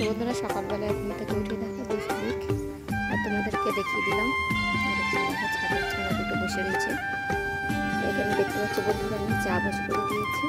বন্ধুরা সকালবেলায় ঘুম থেকে উঠে দেখো দুশো দিক আর তোমাদেরকে দেখিয়ে দিলাম। ছাদের ছাড়া দুটো বসে রয়েছে। এখানে দেখতে পাচ্ছি বন্ধুরা আমি চা বসে করে দিয়েছি।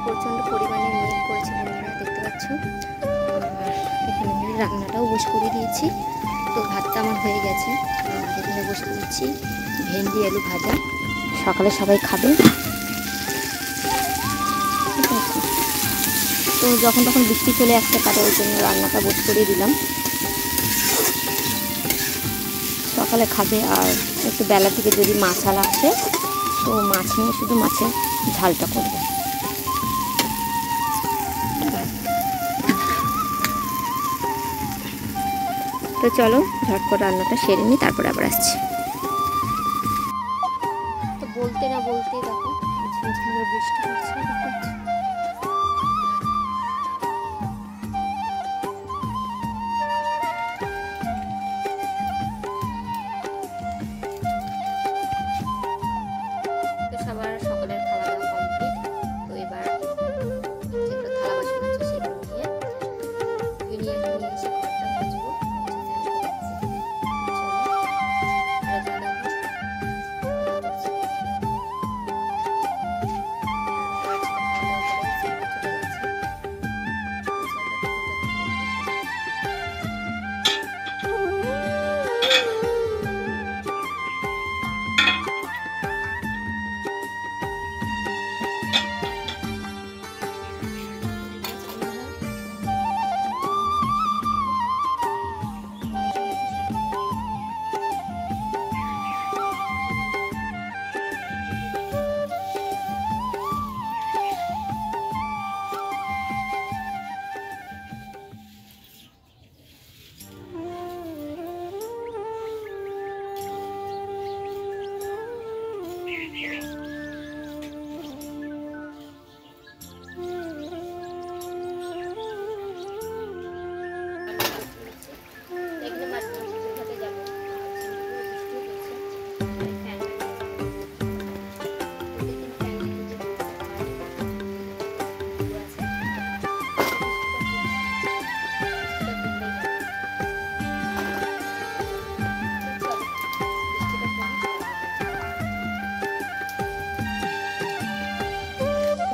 প্রচন্ড পরিমাণে মেঘ পড়েছে বন্ধুরা, দেখতে পাচ্ছ। এখানে আমি রান্নাটাও বসে করে দিয়েছি। তো ভাতটা আমার হয়ে গেছে। এখানে বসে দিচ্ছি ভেন্ডি আলু ভাজা, সকালে সবাই খাবে। ঠিক আছে, তো যখন তখন বৃষ্টি চলে আসতে পারে, ওই জন্য রান্নাটা বসে করে দিলাম। সকালে খাবে। আর একটু বেলা থেকে যদি মাছ আলা আসে তো মাছ নিয়ে শুধু মাছের ঝালটা করবে। তো চলো ঝটপট রান্নাটা সেরে নিই, তারপরে আবার আসছি। তো বলতে না বলতে দেখো ঝিমঝিমে বৃষ্টি পড়ছে। তো সবার সকালের খাওয়া দাওয়া কমপ্লিট। তো এবার যেগুলো থালা বাসন আছে সেগুলো নিয়ে এসে ঘরটা মুছবো।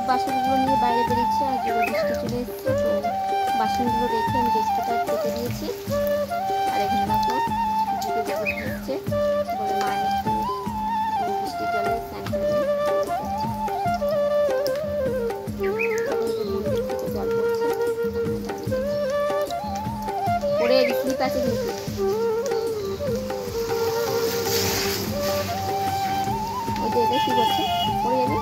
বাসনগুলো নিয়ে বাইরে বেরিয়েছি, আর জোরে বৃষ্টি চলে এসেছে। তো বাসনগুলো রেখে আমি ডেস্কটা কেটে দিয়েছি। আর এখানে দেখো দিকে জগৎ হচ্ছে বলে মা একটু বৃষ্টির জলে স্নান করে মন্দির থেকে জল পড়ছে। পরে স্লিপ আছে কিন্তু ওই যে এটা কি করছে, পড়ে যাবে।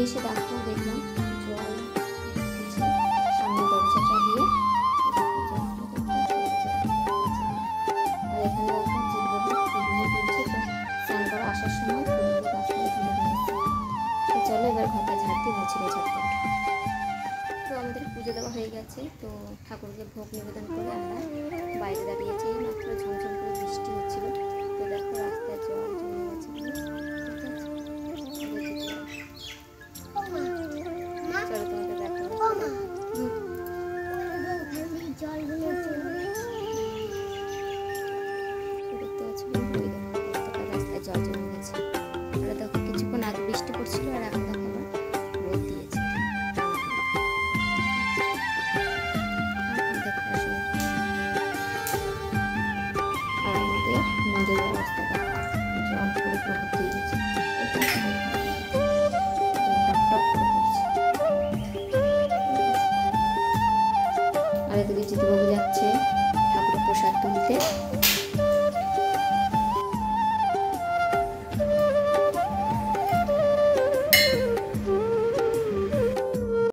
এসে দেখো দেখলাম জল দিচ্ছে সামনে দরজাটা দিয়ে। আর এখানে দেখো যেগুলো ফুলগুলো তুলছে, তো স্নান করে আসার সময় ফুলগুলো গাছ থেকে তুলে নিয়ে এসেছে। তো চলো এবার ঘরটা ঝাড়তে মুছড়ে ঝটপট। তো আমাদের পুজো দেওয়া হয়ে গেছে, তো ঠাকুরকে ভোগ নিবেদন করে আমরা বাইরে দাঁড়িয়েছি। মাত্র ঝমঝম করে বৃষ্টি হচ্ছিল, তো দেখো রাস্তায় জল জমে গেছে। চলো তোমাকে দেখো দেখতে পাচ্ছি রাস্তায় জল জমে গেছে। আর দেখো কিছুক্ষণ আগে বৃষ্টি পড়ছিল, আর এখন দেখো আবার রোদ দিয়েছে। আর আমাদের নদীর অবস্থাটা জল পুরো ভর্তি হয়ে গেছে। আর এদিকে জিতুবাবু যাচ্ছে ঠাকুরের প্রসাদ তুলতে।